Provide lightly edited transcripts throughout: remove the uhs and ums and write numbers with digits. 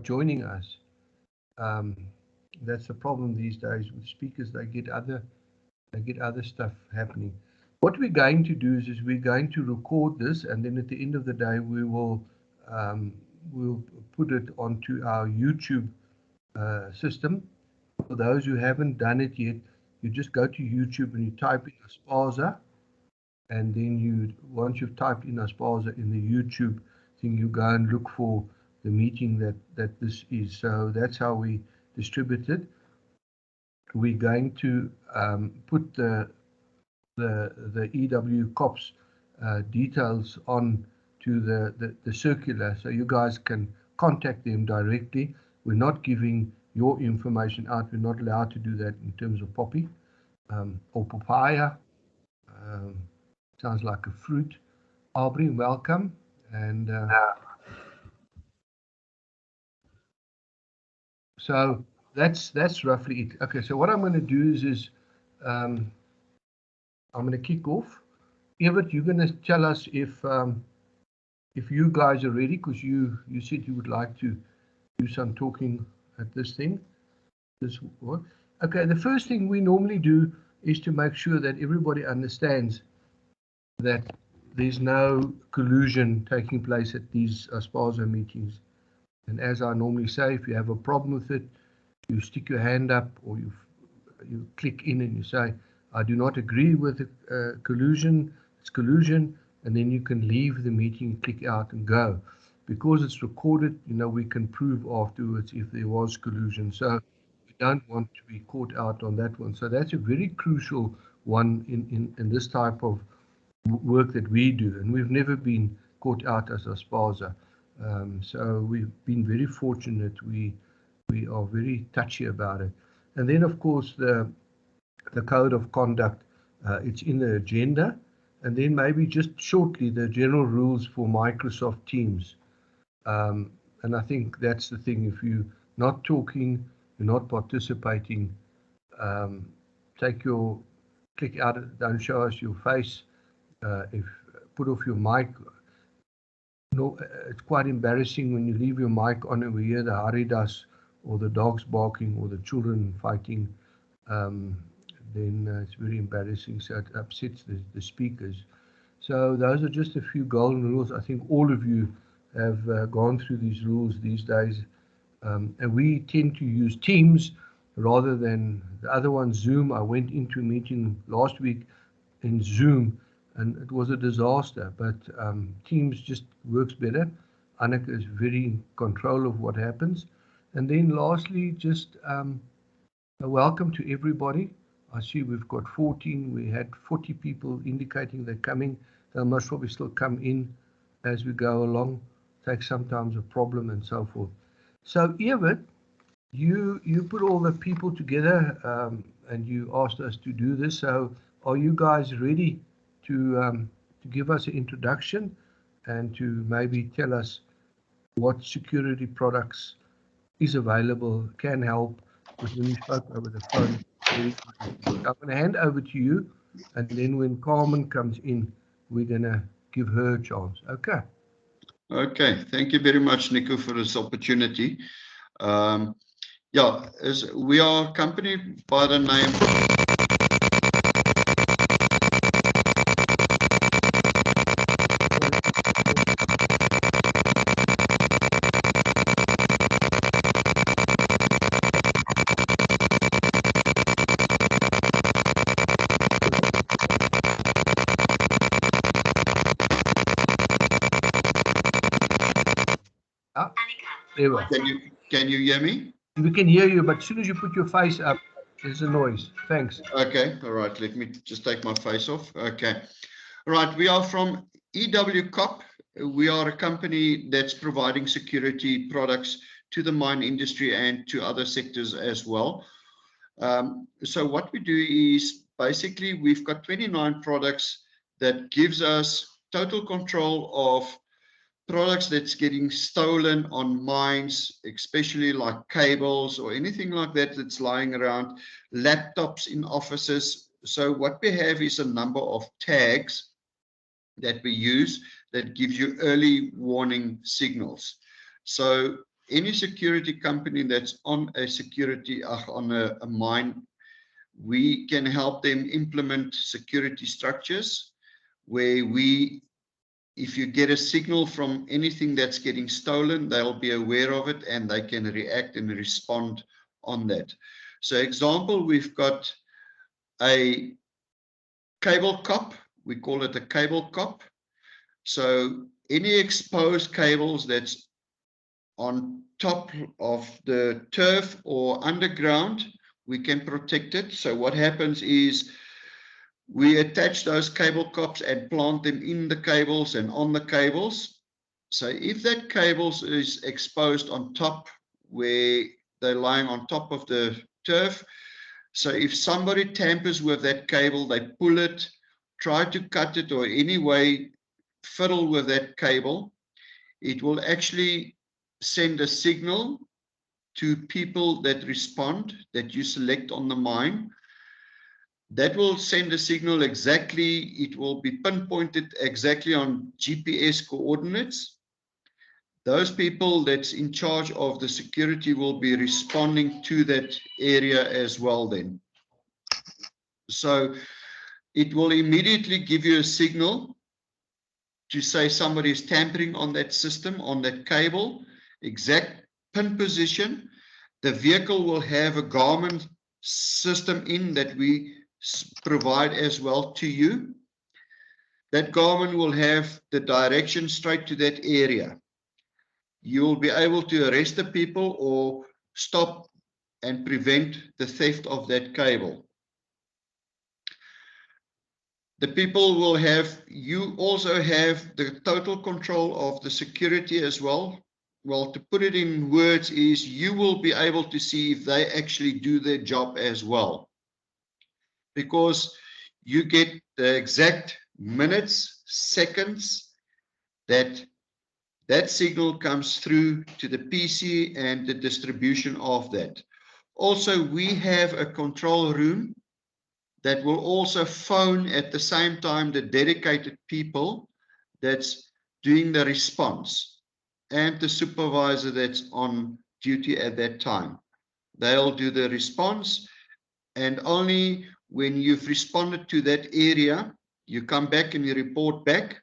joining us. Um, that's the problem these days with speakers. They get other stuff happening. What we're going to do is we're going to record this, and then at the end of the day, um, we'll put it onto our YouTube system. For those who haven't done it yet, you just go to YouTube and you type in Aspasa, and then once you've typed in Aspasa in the YouTube thing, you go and look for the meeting that this is. So that's how we distribute it. We're going to put the EW COPS details on to the circular, so you guys can contact them directly. We're not giving your information out. We're not allowed to do that in terms of poppy or papaya. Um, sounds like a fruit. Aubrey, welcome. And so that's roughly it. Okay, so what I'm going to do is um, I'm going to kick off. Evert, you're going to tell us if you guys are ready, because you said you would like to do some talking at this thing. Okay, the first thing we normally do is to make sure that everybody understands that there's no collusion taking place at these Aspasa meetings. And as I normally say, if you have a problem with it, you stick your hand up, or you click in and you say, I do not agree with the collusion, it's collusion, and then you can leave the meeting, click out and go. Because it's recorded, we can prove afterwards if there was collusion. So we don't want to be caught out on that one. So that's a very crucial one in this type of work that we do. And we've never been caught out as Aspasa. So we've been very fortunate. We are very touchy about it. And then, of course, the code of conduct, it's in the agenda. And then maybe just shortly, the general rules for Microsoft Teams. And I think that's the thing. If you're not talking, you're not participating, click out, don't show us your face. Put off your mic. No, it's quite embarrassing when you leave your mic on and we hear the haridas or the dogs barking or the children fighting. Then it's very embarrassing. So it upsets the speakers. So those are just a few golden rules. I think all of you have gone through these rules these days. And we tend to use Teams rather than the other one, Zoom. I went into a meeting last week in Zoom, and it was a disaster. But Teams just works better. Anneke is very in control of what happens. And then lastly, just a welcome to everybody. I see we've got 14. We had 40 people indicating they're coming. They'll most probably still come in as we go along. Take sometimes a problem and so forth. So Evert, you put all the people together and you asked us to do this. So are you guys ready to give us an introduction and to maybe tell us what security products is available, can help, because when we spoke over the phone, very good. I'm going to hand over to you, and then when Carmen comes in, we're going to give her a chance. Okay. Okay, thank you very much, Nico, for this opportunity. Yeah, we are a company by the name. Can you hear me? We can hear you, but as soon as you put your face up, there's a noise. Thanks. Okay, all right. Let me just take my face off. Okay. All right, we are from EW COP. We are a company that's providing security products to the mine industry and to other sectors as well. So what we do is basically we've got 29 products that gives us total control of products that's getting stolen on mines, especially like cables or anything like that that's lying around, laptops in offices. So what we have is a number of tags that we use that gives you early warning signals. So any security company that's on a a mine, we can help them implement security structures where if you get a signal from anything that's getting stolen, they'll be aware of it and they can react and respond on that. So example, we've got a cable cop. We call it a cable cop. So any exposed cables that's on top of the turf or underground, we can protect it. So what happens is we attach those cable cops and plant them in the cables and on the cables. So if that cables is exposed on top where they're lying on top of the turf, so if somebody tampers with that cable, they pull it, try to cut it or any way fiddle with that cable, it will actually send a signal to people that respond, that you select on the mine. That will send a signal exactly, it will be pinpointed exactly on GPS coordinates. Those people that's in charge of the security will be responding to that area as well then. So it will immediately give you a signal to say somebody is tampering on that system, on that cable, exact pin position. The vehicle will have a Garmin system in that we provide as well to you. That Garmin will have the direction straight to that area. You will be able to arrest the people or stop and prevent the theft of that cable. The people will have, you also have the total control of the security as well. Well, to put it in words is you will be able to see if they actually do their job as well. Because you get the exact minutes, seconds that signal comes through to the PC and the distribution of that. Also, we have a control room that will also phone at the same time the dedicated people that's doing the response and the supervisor that's on duty at that time. They'll do the response, and only when you've responded to that area, you come back and you report back,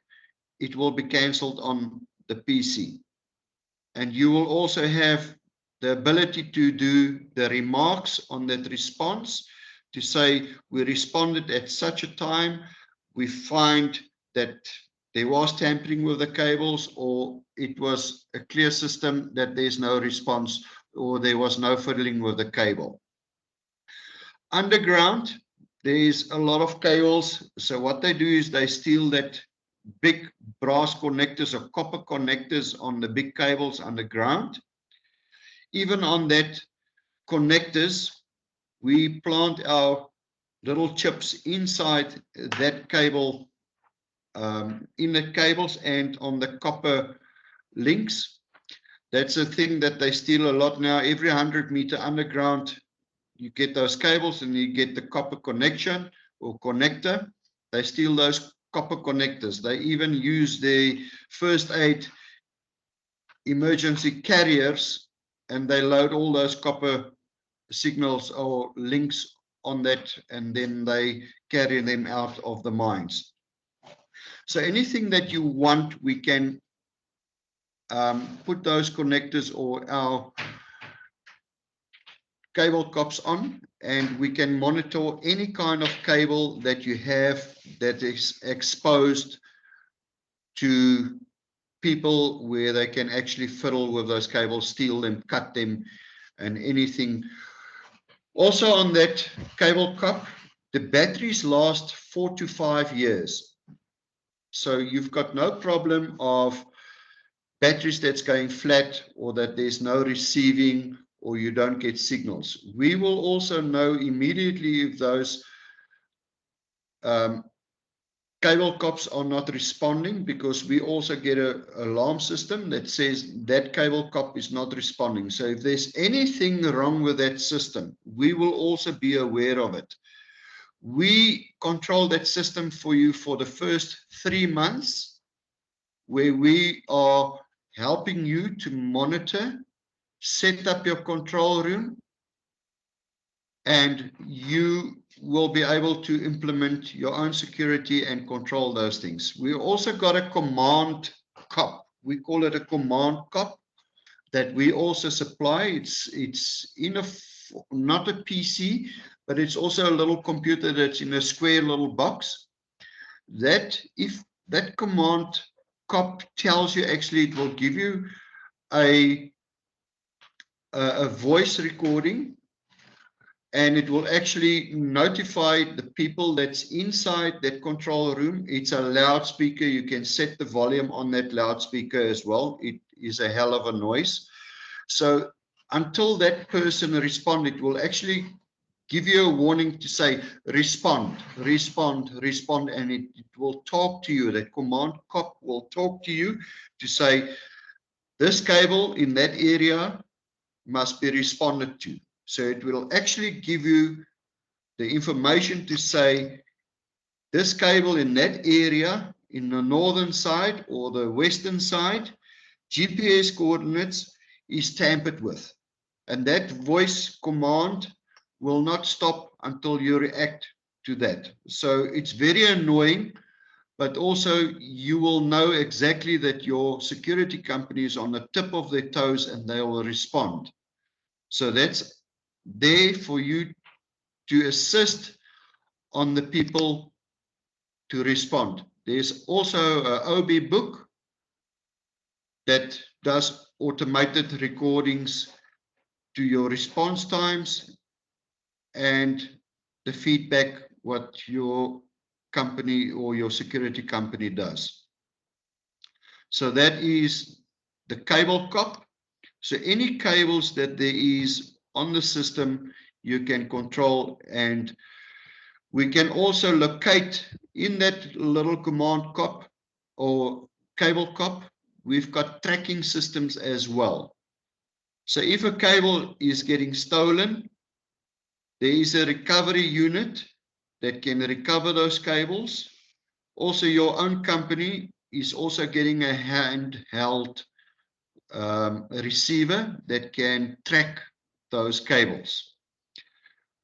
it will be cancelled on the PC. And you will also have the ability to do the remarks on that response, to say we responded at such a time, we find that there was tampering with the cables, or it was a clear system that there's no response, or there was no fiddling with the cable. Underground, there's a lot of cables. So what they do is they steal that big brass connectors or copper connectors on the big cables underground. Even on that connectors, we plant our little chips inside that cable, in the cables and on the copper links. That's a thing that they steal a lot now. Every 100-meter underground, you get those cables and you get the copper connection or connector. They steal those copper connectors. They even use the first aid emergency carriers, and they load all those copper signals or links on that, and then they carry them out of the mines. So anything that you want, we can put those connectors or our cable cops on, and we can monitor any kind of cable that you have that is exposed to people, where they can actually fiddle with those cables, steal them, cut them, and anything. Also on that cable cop, the batteries last 4 to 5 years. So you've got no problem of batteries that's going flat, or that there's no receiving, or you don't get signals. We will also know immediately if those cable cops are not responding, because we also get an alarm system that says that cable cop is not responding. So if there's anything wrong with that system, we will also be aware of it. We control that system for you for the first 3 months, where we are helping you to monitor set up your control room, and you will be able to implement your own security and control those things. We also got a command COP. We call it a command COP that we also supply. It's in not a PC, but it's also a little computer that's in a square little box. That if that command COP tells you, actually it will give you a voice recording, and it will actually notify the people that's inside that control room. It's a loudspeaker. You can set the volume on that loudspeaker as well. It is a hell of a noise. So until that person responds, it will actually give you a warning to say, respond, respond, respond, and it will talk to you. That command COP will talk to you to say, this cable in that area must be responded to. So it will actually give you the information to say, this cable in that area, in the northern side or the western side, GPS coordinates is tampered with. And that voice command will not stop until you react to that. So it's very annoying, but also you will know exactly that your security company is on the tip of their toes and they will respond. So that's there for you to assist on the people to respond. There's also an OB book that does automated recordings to your response times and the feedback what your company or your security company does. So that is the cable COP. So any cables that there is on the system, you can control, and we can also locate in that little command COP or cable COP, we've got tracking systems as well. So if a cable is getting stolen, there is a recovery unit that can recover those cables. Also, your own company is also getting a handheld receiver that can track those cables.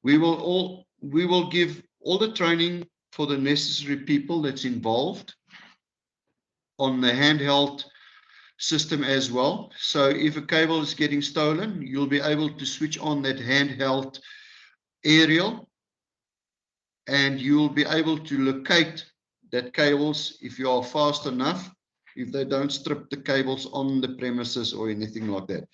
We will give all the training for the necessary people that's involved on the handheld system as well. So if a cable is getting stolen, you'll be able to switch on that handheld aerial, and you'll be able to locate that cables if you are fast enough, if they don't strip the cables on the premises or anything like that.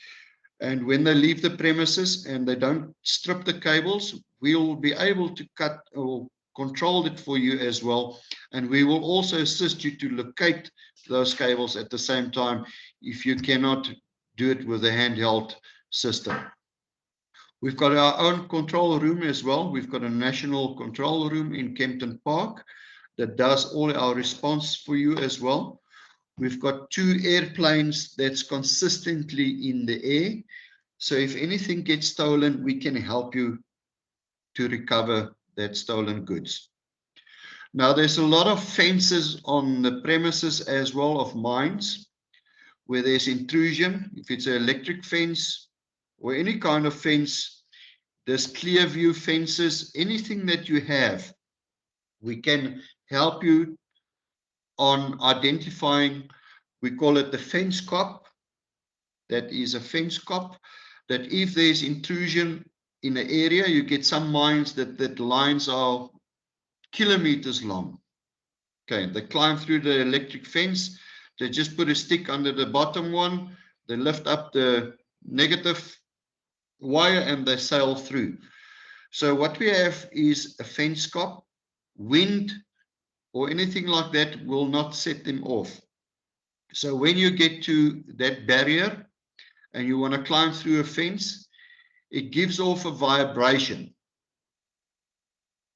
And when they leave the premises and they don't strip the cables, we will be able to cut or control it for you as well. And we will also assist you to locate those cables at the same time if you cannot do it with a handheld system. We've got our own control room as well. We've got a national control room in Kempton Park that does all our response for you as well. We've got 2 airplanes that's consistently in the air. So if anything gets stolen, we can help you to recover that stolen goods. Now, there's a lot of fences on the premises as well of mines where there's intrusion. If it's an electric fence or any kind of fence, there's clear view fences, anything that you have, we can help you on identifying. We call it the fence COP. That is a fence COP, that if there's intrusion in an area, you get some mines that lines are kilometers long. Okay, they climb through the electric fence, they just put a stick under the bottom one, they lift up the negative wire and they sail through. So what we have is a fence COP. Wind or anything like that will not set them off. So when you get to that barrier and you want to climb through a fence, it gives off a vibration.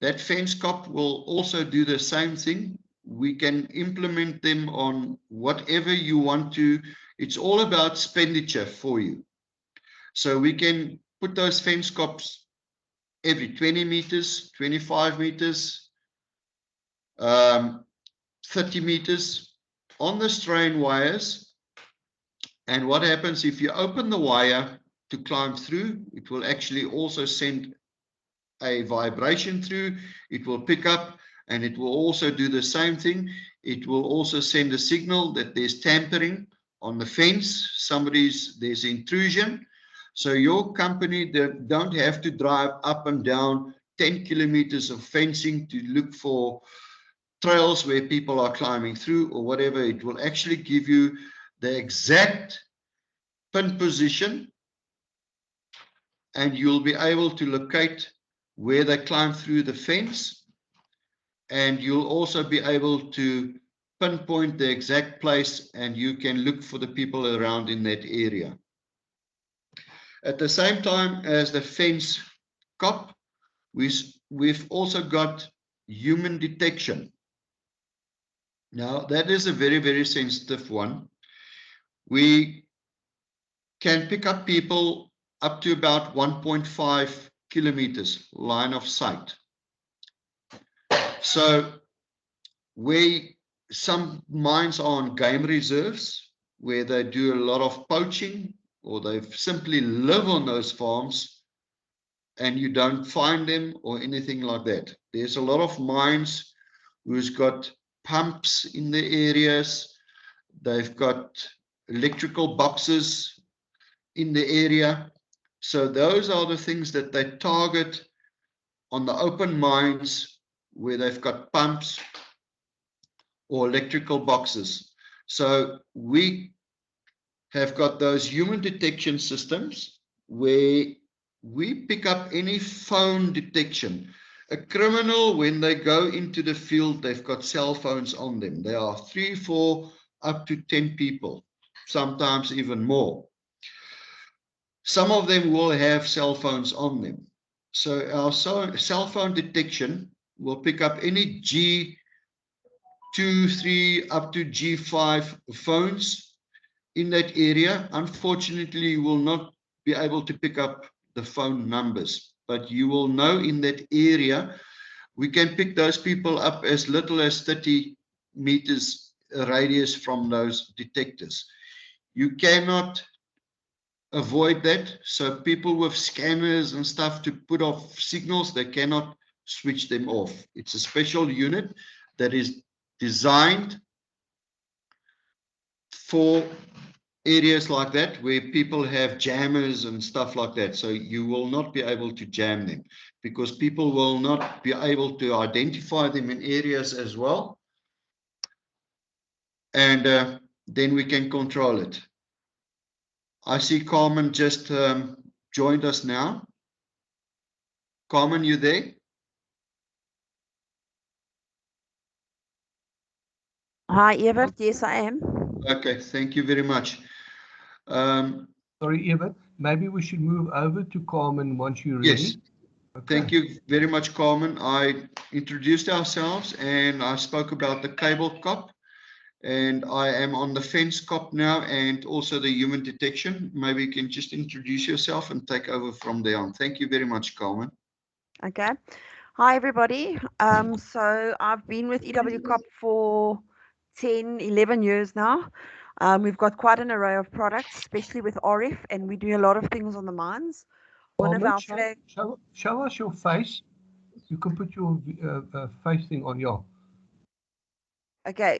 That fence COP will also do the same thing. We can implement them on whatever you want to. It's all about expenditure for you. So we can put those fence COPs every 20 meters, 25 meters, 30 meters on the strain wires. And what happens if you open the wire to climb through. It will actually also send a vibration through. It will pick up, and it will also do the same thing. It will also send a signal that there's tampering on the fence. There's intrusion. So your company don't have to drive up and down 10 kilometers of fencing to look for trails where people are climbing through or whatever. It will actually give you the exact pin position, and you'll be able to locate where they climb through the fence, and you'll also be able to pinpoint the exact place, and you can look for the people around in that area. At the same time as the fence cop, we've also got human detection. Now, that is a very, very sensitive one. We can pick up people up to about 1.5 kilometers line of sight. So some mines are on game reserves where they do a lot of poaching, or they simply live on those farms and you don't find them or anything like that. There's a lot of mines who's got pumps in the areas. They've got electrical boxes in the area. So those are the things that they target on the open mines where they've got pumps or electrical boxes. So we have got those human detection systems where we pick up any phone detection. A criminal, when they go into the field, they've got cell phones on them. There are 3, 4, up to 10 people, sometimes even more. Some of them will have cell phones on them. So our cell phone detection will pick up any G2, 3, up to G5 phones in that area. Unfortunately, you will not be able to pick up the phone numbers, but you will know in that area. We can pick those people up as little as 30 meters radius from those detectors. You cannot avoid that. So people with scanners and stuff to put off signals, they cannot switch them off. It's a special unit that is designed for areas like that where people have jammers and stuff like that. So you will not be able to jam them because people will not be able to identify them in areas as well. And then we can control it. I see Carmen just joined us now. Carmen, you there? Hi, Evert. Yes, I am. Okay, thank you very much. Sorry, Evert, maybe we should move over to Carmen once you're ready. Yes. Okay. Thank you very much, Carmen. I introduced ourselves and I spoke about the cable cop, and I am on the fence cop now and also the human detection. Maybe you can just introduce yourself and take over from there on. Thank you very much, Carmen. Okay. Hi, everybody. So I've been with EWCOP for 10, 11 years now. We've got quite an array of products, especially with ORIF, and we do a lot of things on the mines. One of our flag. Show us your face. You can put your face thing on your. Okay.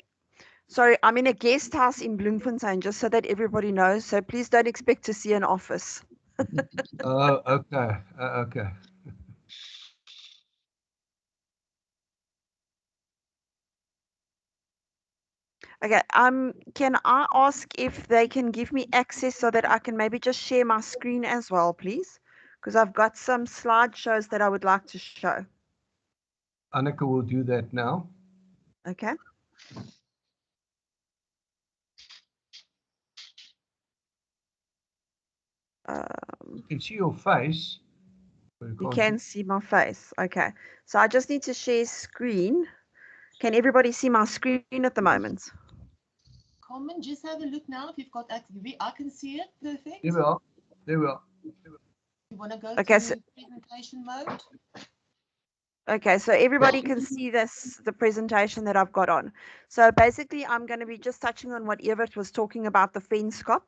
Sorry, I'm in a guest house in Bloemfontein, just so that everybody knows. So please don't expect to see an office. Oh, okay. Okay. Okay, can I ask if they can give me access so that I can maybe just share my screen as well, please? Because I've got some slideshows that I would like to show. Anneke will do that now. Okay. You can see your face. You can see my face. Okay. So I just need to share screen. Can everybody see my screen at the moment? Carmen, just have a look now if you've got access. I can see it. Perfect. There we are. There we are. You want to go Okay, to presentation mode? Okay, so everybody can see the presentation that I've got on. So basically, I'm going to be just touching on what Evert was talking about, the fence cop.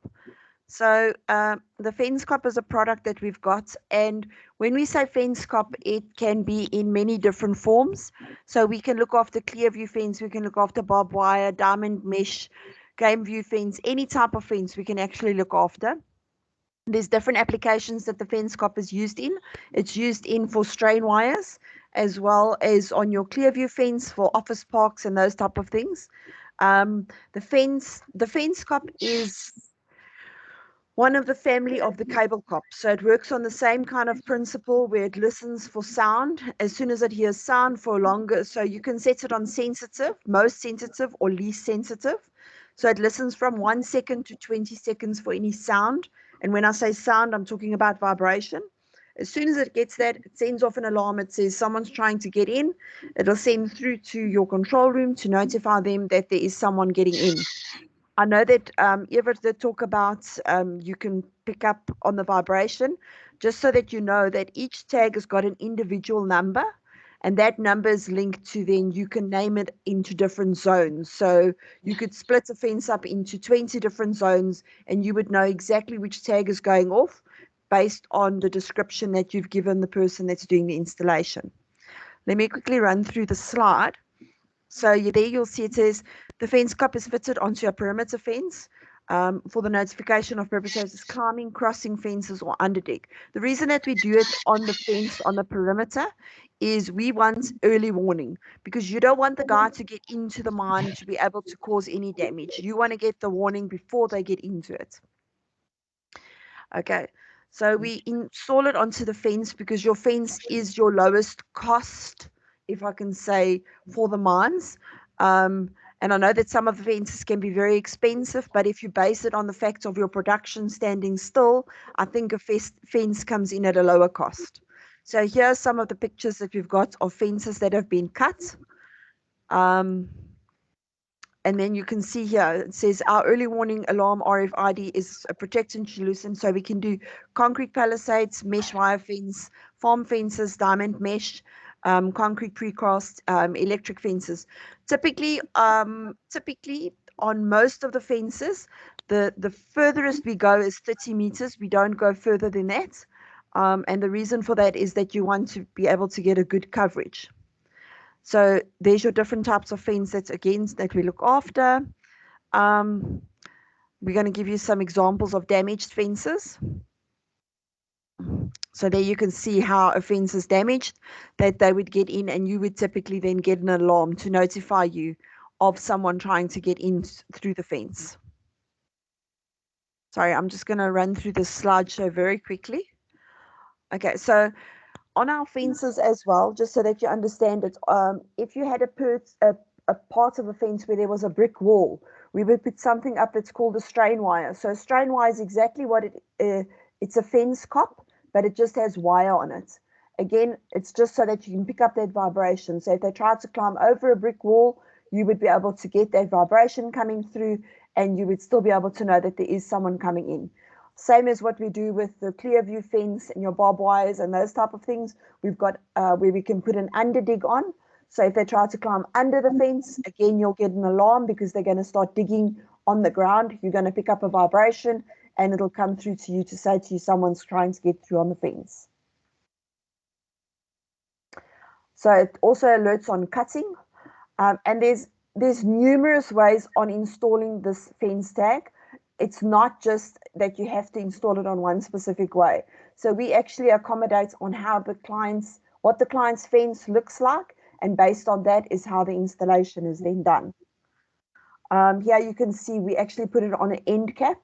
So the fence cop is a product that we've got, and when we say fence cop, it can be in many different forms. So we can look after clear view fence, we can look after barbed wire, diamond mesh, game view fence, any type of fence we can actually look after. There's different applications that the fence cop is used in. It's used in for strain wires, as well as on your clear view fence for office parks and those type of things. The fence cop is one of the family of the cable cop. So it works on the same kind of principle where it listens for sound. As soon as it hears sound for longer, so you can set it on sensitive, most sensitive, or least sensitive. So it listens from 1 second to 20 seconds for any sound. And when I say sound, I'm talking about vibration. As soon as it gets that, it sends off an alarm. It says someone's trying to get in. It'll send through to your control room to notify them that there is someone getting in. I know that Evert did talk about you can pick up on the vibration, just so that you know that each tag has got an individual number, and that number is linked to, then you can name it into different zones. So you could split a fence up into 20 different zones, and you would know exactly which tag is going off based on the description that you've given the person that's doing the installation. Let me quickly run through the slide. So there you'll see it says the fence cop is fitted onto a perimeter fence for the notification of perpetrators climbing, crossing fences, or underdeck. The reason that we do it on the fence on the perimeter is we want early warning, because you don't want the guy to get into the mine to be able to cause any damage. You want to get the warning before they get into it. Okay, so we install it onto the fence because your fence is your lowest cost, if I can say, for the mines. And I know that some of the fences can be very expensive, but if you base it on the fact of your production standing still, I think a fence comes in at a lower cost. So here are some of the pictures that we've got of fences that have been cut. And then you can see here, it says our early warning alarm RFID is a protection solution. So we can do concrete palisades, mesh wire fence, farm fences, diamond mesh, concrete precast, electric fences. Typically on most of the fences, the furthest we go is 30 meters. We don't go further than that. And the reason for that is that you want to be able to get a good coverage. So there's your different types of fence that we look after. We're going to give you some examples of damaged fences. So there you can see how a fence is damaged, that they would get in, and you would typically then get an alarm to notify you of someone trying to get in through the fence. Sorry, I'm just going to run through this slideshow very quickly. Okay, so on our fences as well, just so that you understand it, if you had a part of a fence where there was a brick wall, we would put something up that's called a strain wire. So a strain wire is exactly what it's a fence cop, but it just has wire on it. Again, it's just so that you can pick up that vibration. So if they try to climb over a brick wall, you would be able to get that vibration coming through, and you would still be able to know that there is someone coming in. Same as what we do with the clear view fence and your barbed wires and those type of things. We've got where we can put an underdig on. So if they try to climb under the fence, again, you'll get an alarm because they're going to start digging on the ground. You're going to pick up a vibration and it'll come through to you to say to you someone's trying to get through on the fence. So it also alerts on cutting. And there's numerous ways on installing this fence tag. It's not just that you have to install it on one specific way. So we actually accommodate on what the client's fence looks like, and based on that is how the installation is then done. Here you can see we actually put it on an end cap.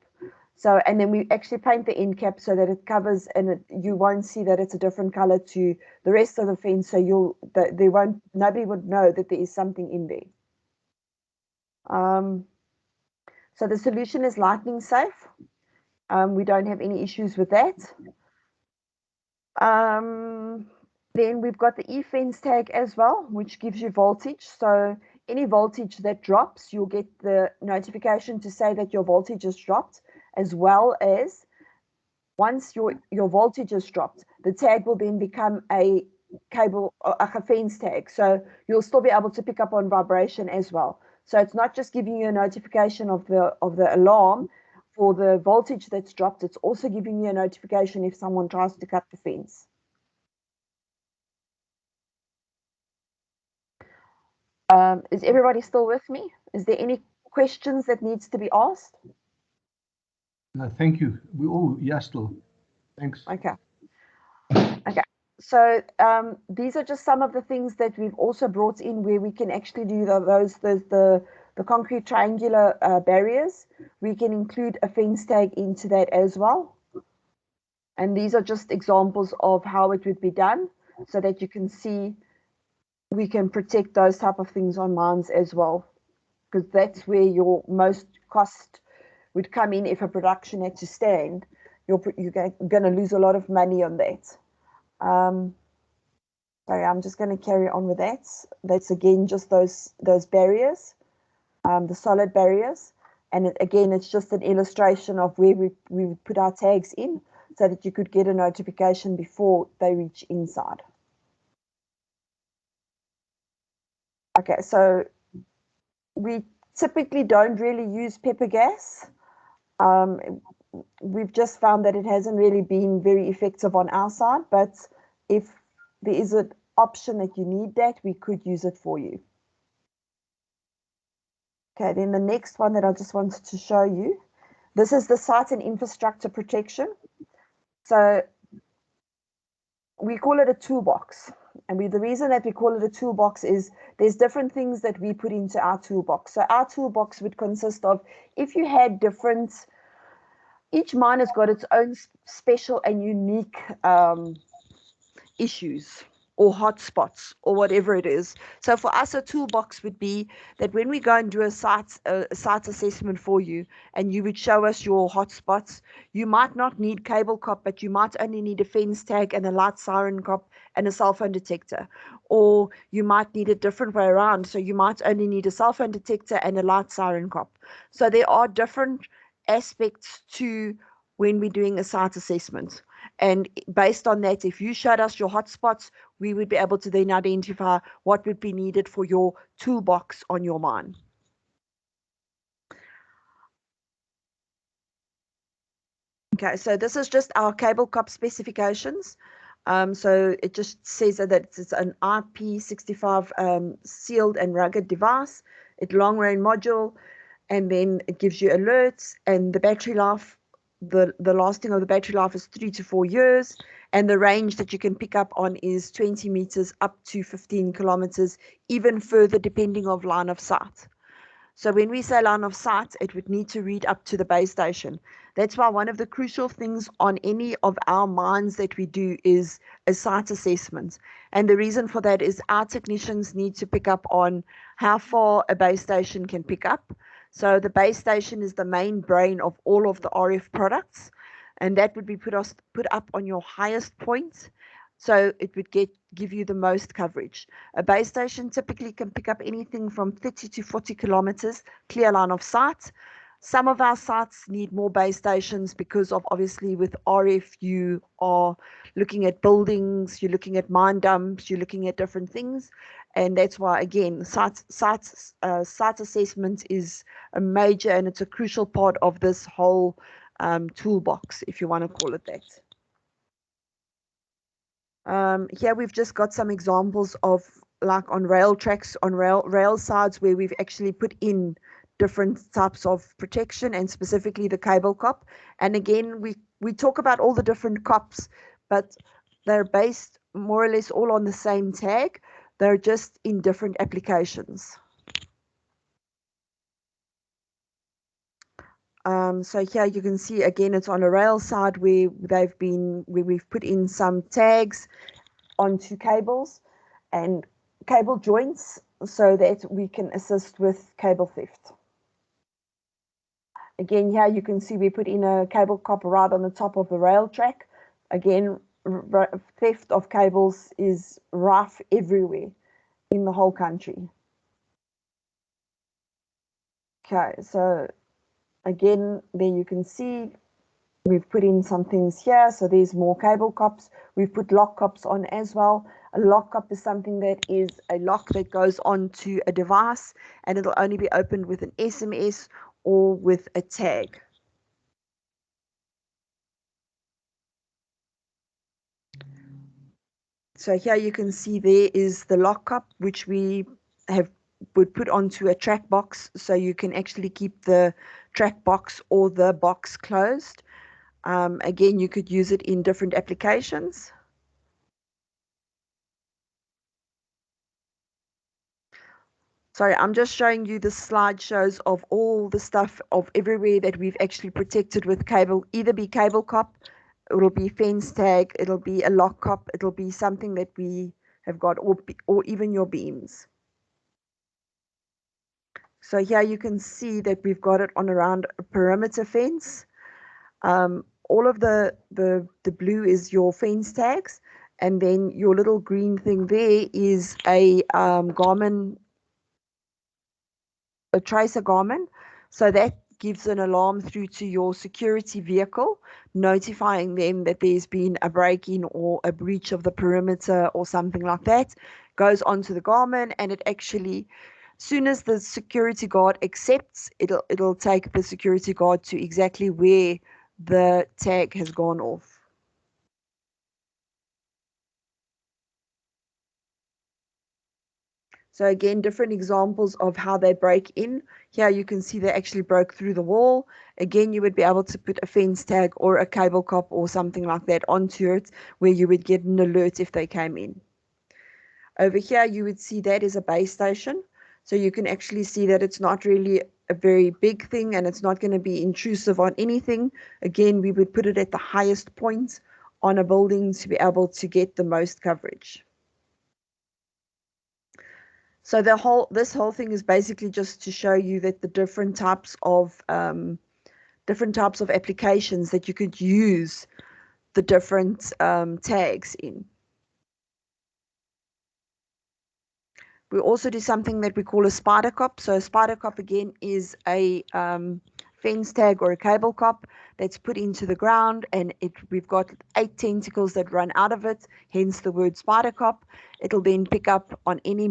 So, and then we actually paint the end cap so that it covers, and you won't see that it's a different color to the rest of the fence. So nobody would know that there is something in there. So the solution is lightning safe. We don't have any issues with that. Then we've got the e-fence tag as well, which gives you voltage. So any voltage that drops, you'll get the notification to say that your voltage has dropped, as well as once your voltage has dropped, the tag will then become a fence tag. So you'll still be able to pick up on vibration as well. So it's not just giving you a notification of the alarm for the voltage that's dropped, it's also giving you a notification if someone tries to cut the fence. Is everybody still with me? Is there any questions that needs to be asked? No, thank you. We all, yeah, still. Thanks. Okay. Okay. So these are just some of the things that we've also brought in where we can actually do the concrete triangular barriers. We can include a fence tag into that as well. And these are just examples of how it would be done so that you can see we can protect those type of things on mines as well, because that's where your most cost would come in if a production had to stand. You're going to lose a lot of money on that. Sorry, I'm just going to carry on with that. That's again just those barriers, the solid barriers. And again, it's just an illustration of where we would put our tags in so that you could get a notification before they reach inside. Okay, so we typically don't really use pepper gas. We've just found that it hasn't really been very effective on our side, but if there is an option that you need that, we could use it for you. Okay, then the next one that I just wanted to show you, this is the site and infrastructure protection. So we call it a toolbox. And the reason that we call it a toolbox is there's different things that we put into our toolbox. So our toolbox would consist of, if you had different, each mine has got its own special and unique issues or hotspots or whatever it is. So for us, a toolbox would be that when we go and do a site assessment for you, and you would show us your hotspots, you might not need cable cop, but you might only need a fence tag and a light siren cop and a cell phone detector. Or you might need a different way around. So you might only need a cell phone detector and a light siren cop. So there are different aspects to when we're doing a site assessment. And based on that, if you showed us your hotspots, we would be able to then identify what would be needed for your toolbox on your mine. Okay, so this is just our cable cop specifications. So it just says that it's an IP65 sealed and rugged device, it's long range module, and then it gives you alerts, and the battery life, the lasting of the battery life is 3 to 4 years, and the range that you can pick up on is 20 meters up to 15 kilometers, even further depending on line of sight. So when we say line of sight, it would need to read up to the base station. That's why one of the crucial things on any of our mines that we do is a site assessment. And the reason for that is our technicians need to pick up on how far a base station can pick up. So the base station is the main brain of all of the RF products, and that would be put up on your highest point. So it would give you the most coverage. A base station typically can pick up anything from 30 to 40 kilometers, clear line of sight. Some of our sites need more base stations because of, obviously, with RF, you are looking at buildings, you're looking at mine dumps, you're looking at different things. And that's why, again, site assessment is a major and it's a crucial part of this whole toolbox, if you want to call it that. Here we've just got some examples of, like, on rail tracks, on rail sides, where we've actually put in different types of protection, and specifically the cable cop. And again, we talk about all the different cops, but they're based more or less all on the same tag. They're just in different applications. So here you can see, again, it's on a rail side where we've put in some tags onto cables and cable joints so that we can assist with cable theft. Again, here you can see we put in a cable copper right on the top of the rail track. Again, theft of cables is rife everywhere in the whole country. Okay, so again, there you can see we've put in some things here. So there's more cable cops. We've put lock cops on as well. A lock cop is something that is a lock that goes onto a device, and it'll only be opened with an SMS or with a tag. So here you can see there is the lock cup, which we would put onto a track box, so you can actually keep the track box or the box closed. Again, you could use it in different applications. Sorry, I'm just showing you the slideshows of all the stuff of everywhere that we've actually protected with cable, either be cable cop, it'll be fence tag, it'll be a lock cop, it'll be something that we have got, or even your beams. So here you can see that we've got it on around a perimeter fence. All of the blue is your fence tags, and then your little green thing there is a Garmin, a tracer Garmin. So that gives an alarm through to your security vehicle, notifying them that there's been a break-in or a breach of the perimeter or something like that. Goes onto the Garmin, and it actually, soon as the security guard accepts, it'll take the security guard to exactly where the tag has gone off. So again, different examples of how they break in. Here you can see they actually broke through the wall. Again, you would be able to put a fence tag or a cable cop or something like that onto it, where you would get an alert if they came in. Over here, you would see that is a base station. So you can actually see that it's not really a very big thing, and it's not going to be intrusive on anything. Again, we would put it at the highest point on a building to be able to get the most coverage. So this whole thing is basically just to show you that the different types of applications that you could use the different tags in. We also do something that we call a spider cop. So a spider cop again is a fence tag or a cable cop that's put into the ground, and we've got 8 tentacles that run out of it, hence the word spider cop. It'll then pick up on any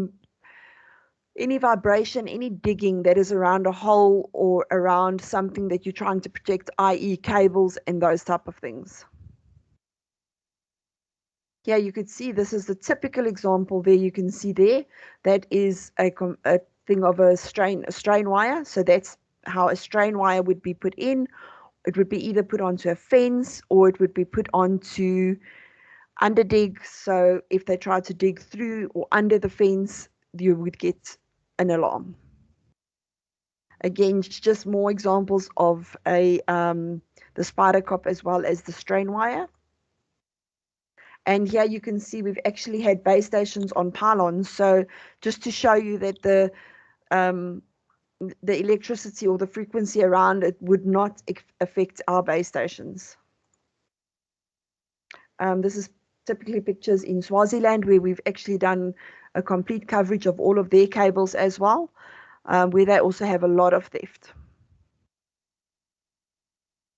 vibration, any digging that is around a hole or around something that you're trying to protect, i.e. cables and those type of things. Here you could see this is the typical example there. You can see there that is a thing of a strain wire. So that's how a strain wire would be put in. It would be either put onto a fence or it would be put onto under dig. So if they try to dig through or under the fence, you would get an alarm. Again, just more examples of the spider cop as well as the strain wire. And here you can see we've actually had base stations on pylons. So just to show you that the electricity or the frequency around it would not affect our base stations. This is typically pictures in Swaziland, where we've actually done a complete coverage of all of their cables as well, where they also have a lot of theft.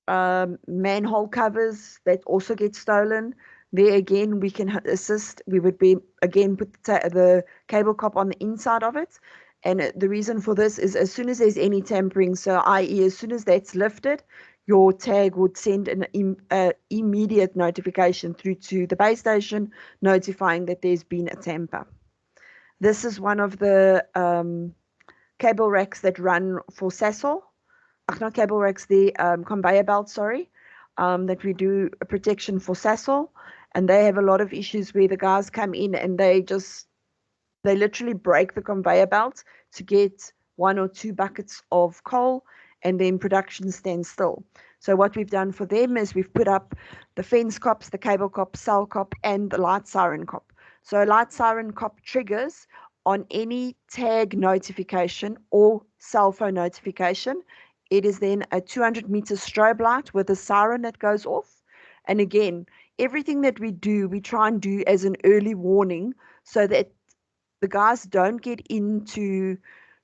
Manhole covers that also get stolen. There again, we can assist. We would be again put the cable cop on the inside of it. And the reason for this is as soon as there's any tampering, so i.e. as soon as that's lifted, your tag would send an immediate notification through to the base station notifying that there's been a tamper. This is one of the cable racks that run for Sasol. Not cable racks, the conveyor belt, sorry, that we do a protection for Sasol. And they have a lot of issues where the guys come in and they literally break the conveyor belt to get 1 or 2 buckets of coal, and then production stands still. So what we've done for them is we've put up the fence cops, the cable cop, cell cop, and the light siren cop. So a light siren cop triggers on any tag notification or cell phone notification. It is then a 200-meter strobe light with a siren that goes off. And again, everything that we do, we try and do as an early warning so that the guys don't get into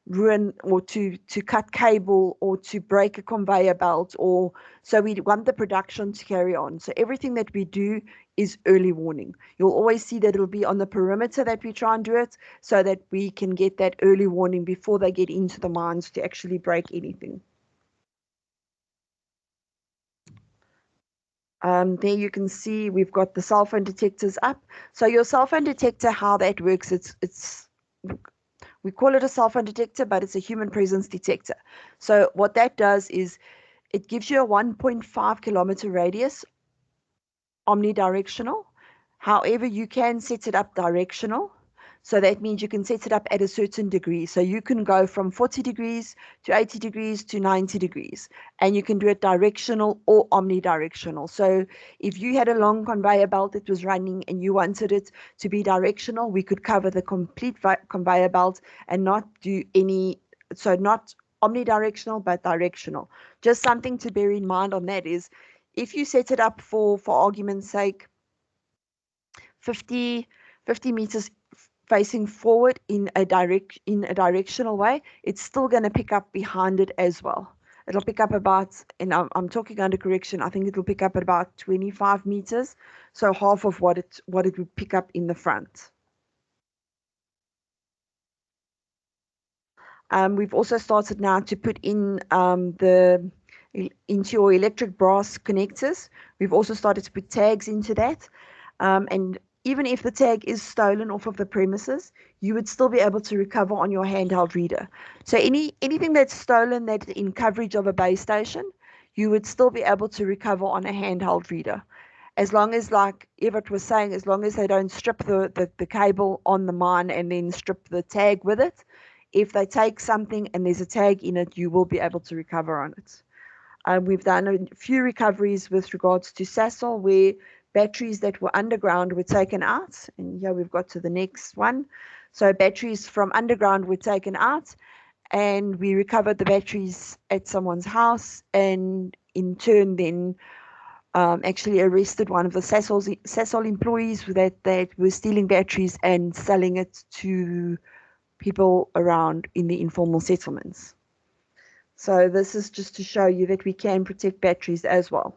ruin or to cut cable or to break a conveyor belt, or so we want the production to carry on. So everything that we do is early warning. You'll always see that it'll be on the perimeter that we try and do it so that we can get that early warning before they get into the mines to actually break anything. There you can see we've got the cell phone detectors up. So your cell phone detector, how that works, we call it a cell phone detector, but it's a human presence detector. So what that does is it gives you a 1.5 kilometer radius, omnidirectional. However, you can set it up directional. So that means you can set it up at a certain degree. So you can go from 40 degrees to 80 degrees to 90 degrees, and you can do it directional or omnidirectional. So if you had a long conveyor belt that was running and you wanted it to be directional, we could cover the complete conveyor belt and not do any, so not omnidirectional, but directional. Just something to bear in mind on that is if you set it up for argument's sake, 50 meters facing forward in a directional way, it's still going to pick up behind it as well. It'll pick up about, and I'm talking under correction, I think it'll pick up at about 25 meters, so half of what it would pick up in the front. We've also started now to put in into your electric brass connectors. We've also started to put tags into that, and even if the tag is stolen off of the premises, you would still be able to recover on your handheld reader. So anything that's stolen that's in coverage of a base station, you would still be able to recover on a handheld reader. As long as, like Everett was saying, as long as they don't strip the cable on the mine and then strip the tag with it. If they take something and there's a tag in it, you will be able to recover on it. We've done a few recoveries with regards to Sasol where batteries that were underground were taken out. And here we've got to the next one. So batteries from underground were taken out and we recovered the batteries at someone's house and in turn then actually arrested one of the Sasol employees that were stealing batteries and selling it to people around in the informal settlements. So this is just to show you that we can protect batteries as well.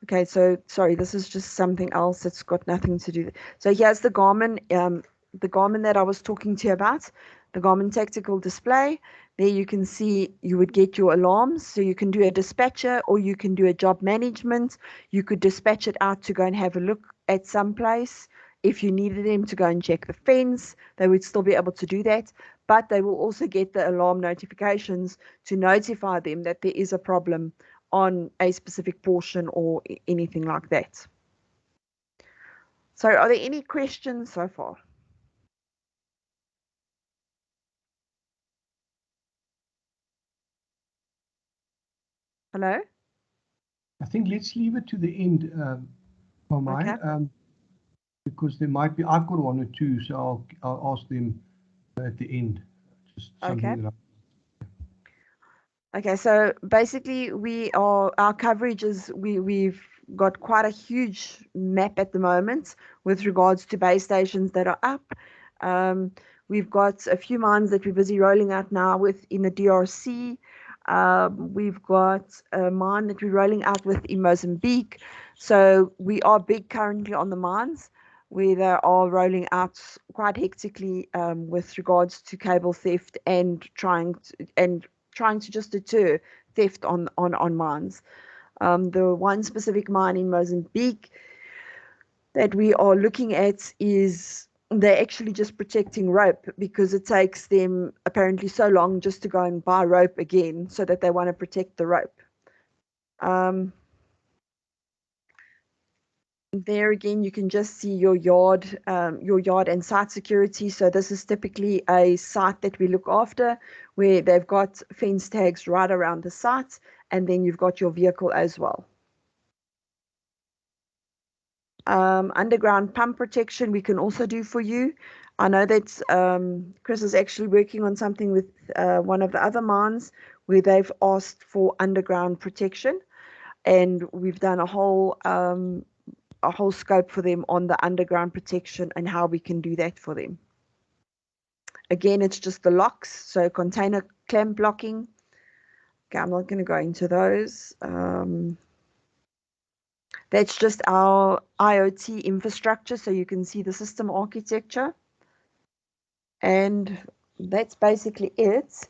Okay, so sorry, this is just something else that's got nothing to do. So here's the Garmin that I was talking to you about, the Garmin tactical display. There you can see you would get your alarms. So you can do a dispatcher or you can do a job management. You could dispatch it out to go and have a look at some place. If you needed them to go and check the fence, they would still be able to do that. But they will also get the alarm notifications to notify them that there is a problem on a specific portion or anything like that. So are there any questions so far? Hello? I think let's leave it to the end, Okay. Because there might be, I've got one or two, so I'll ask them at the end. Just something Okay. that Okay, so basically our coverage is we've got quite a huge map at the moment with regards to base stations that are up. We've got a few mines that we're busy rolling out now with in the DRC. We've got a mine that we're rolling out with in Mozambique. So we are big currently on the mines where they are rolling out quite hectically with regards to cable theft and trying to just deter theft on mines. The one specific mine in Mozambique that we are looking at is they're actually just protecting rope because it takes them apparently so long just to go and buy rope again, so that they want to protect the rope. There again, you can just see your yard and site security. So this is typically a site that we look after where they've got fence tags right around the site, and then you've got your vehicle as well. Underground pump protection we can also do for you. I know that Chris is actually working on something with one of the other mines where they've asked for underground protection, and we've done a whole scope for them on the underground protection and how we can do that for them. Again, it's just the locks, so container clamp blocking. Okay, I'm not going to go into those. That's just our IoT infrastructure, so you can see the system architecture. And that's basically it.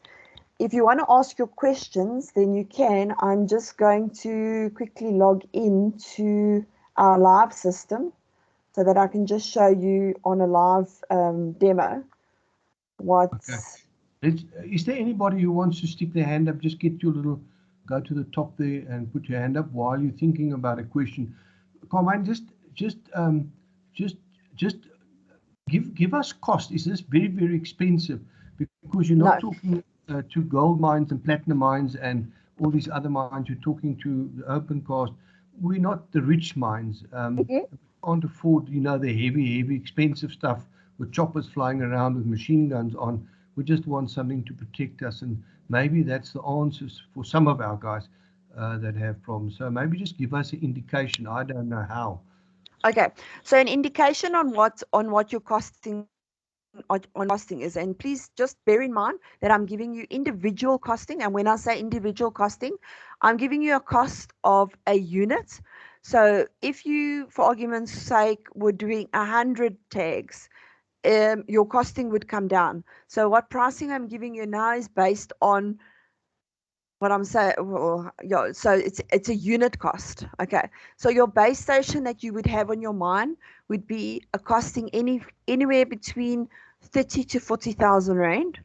if you want to ask your questions, then you can. I'm just going to quickly log into our live system so that I can just show you on a live demo what's... Is there anybody who wants to stick their hand up? Just get your little, go to the top there and put your hand up while you're thinking about a question. Carmine, just give us cost. Is this very, very expensive? Because you're not talking to gold mines and platinum mines and all these other mines. You're talking to the open cast. We're not the rich mines. We can't afford, you know, the heavy, expensive stuff with choppers flying around with machine guns on. We just want something to protect us, and maybe that's the answers for some of our guys that have problems. So maybe just give us an indication. I don't know how. Okay, so an indication on what your costing on costing is, and please just bear in mind that I'm giving you individual costing, and when I say individual costing, I'm giving you a cost of a unit. So if you, for argument's sake, were doing 100 tags, your costing would come down. So what pricing I'm giving you now is based on what I'm saying. Well, yeah, so it's a unit cost. Okay, so your base station that you would have on your mine would be a costing anywhere between 30 to 40,000 rand.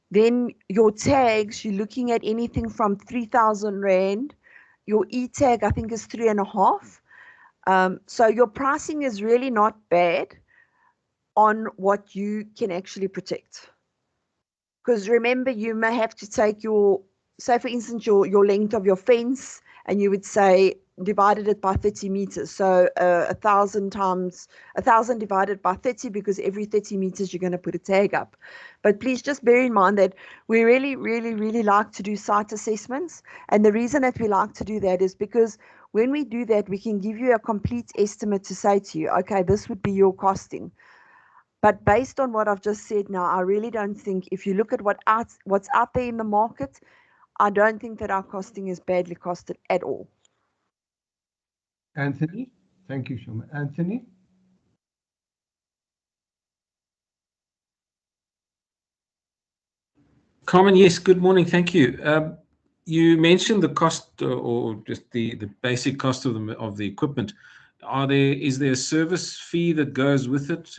Then your tags, you're looking at anything from 3,000 rand. Your e-tag, I think, is 3.5. So your pricing is really not bad on what you can actually protect. Because remember, you may have to take your, say for instance, your length of your fence, and you would say divided it by 30 meters. So 1,000 times 1,000 divided by 30, because every 30 meters you're going to put a tag up. But please just bear in mind that we really like to do site assessments. And the reason that we like to do that is because when we do that, we can give you a complete estimate to say to you, okay, this would be your costing. But based on what I've just said now, I really don't think, if you look at what's out there in the market, I don't think that our costing is badly costed at all. Anthony? Thank you, Shoma. Anthony? Carmen, yes, good morning. Thank you. You mentioned the cost, or just the basic cost of the equipment. Is there a service fee that goes with it?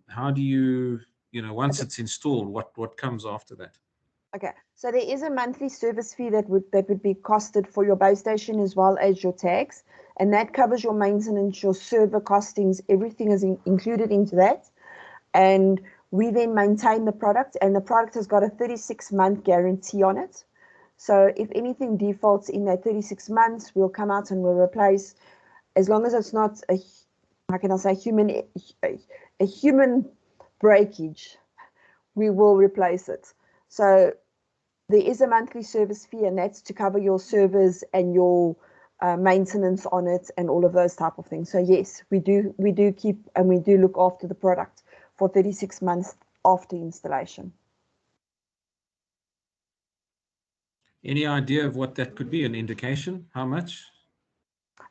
How do you once it's installed, what comes after that? Okay, so there is a monthly service fee that would be costed for your base station as well as your tags, and that covers your maintenance, your server costings, everything is included into that. And we then maintain the product, and the product has got a 36-month guarantee on it. So if anything defaults in that 36 months, we'll come out and we'll replace, as long as it's not a, how can I say, a human breakage, we will replace it. So there is a monthly service fee, and that's to cover your servers and your maintenance on it and all of those type of things. So yes, we do keep and we do look after the product for 36 months after installation. Any idea of what that could be? An indication? How much?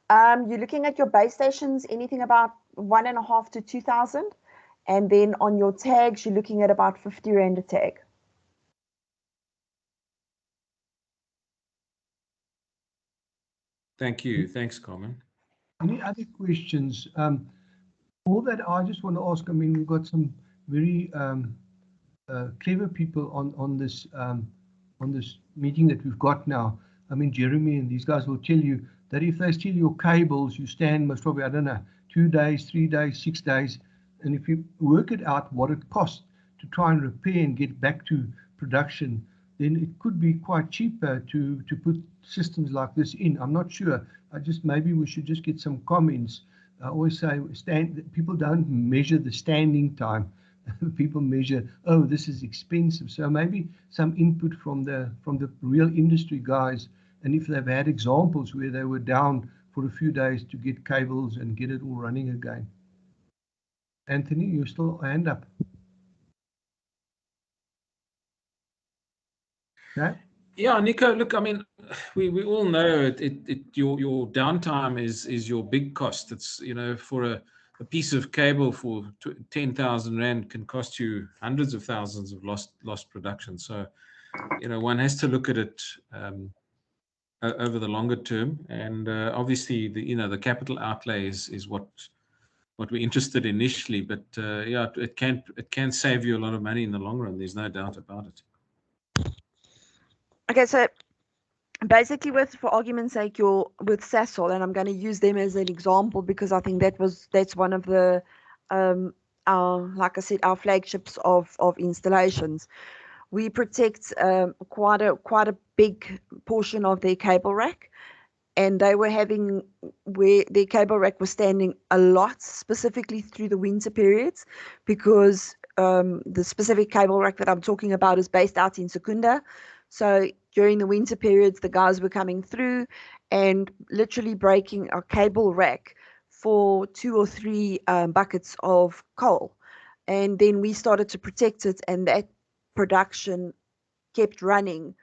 You're looking at your base stations, anything about 1.5 to 2,000, and then on your tags, you're looking at about 50 Rand a tag. Thank you. Thanks, Carmen. Any other questions? All that I just want to ask, I mean, we've got some very clever people on this meeting that we've got now. I mean, Jeremy and these guys will tell you that if they steal your cables, you stand most probably, I don't know, 2 days, 3 days, 6 days. And if you work it out what it costs to try and repair and get back to production, then it could be quite cheaper to put systems like this in. I'm not sure. Maybe we should just get some comments. I always say people don't measure the standing time. People measure, oh, this is expensive. So maybe some input from the real industry guys, and if they've had examples where they were down for a few days to get cables and get it all running again. Anthony, you still hand up. Okay. Yeah, Nico, look, I mean, we all know your downtime is your big cost. It's, for a piece of cable for 10,000 Rand can cost you hundreds of thousands of lost production. So one has to look at it over the longer term, and obviously the capital outlay is what we're interested in initially, but yeah, it can save you a lot of money in the long run. There's no doubt about it. Okay, so basically, for argument's sake, with Sasol, and I'm going to use them as an example because I think that's one of the like I said, our flagships of installations. We protect quite a big portion of their cable rack, and they were having where their cable rack was standing a lot, specifically through the winter periods, because the specific cable rack that I'm talking about is based out in Secunda. So during the winter periods, the guys were coming through and literally breaking our cable rack for 2 or 3 buckets of coal. And then we started to protect it, and that production kept running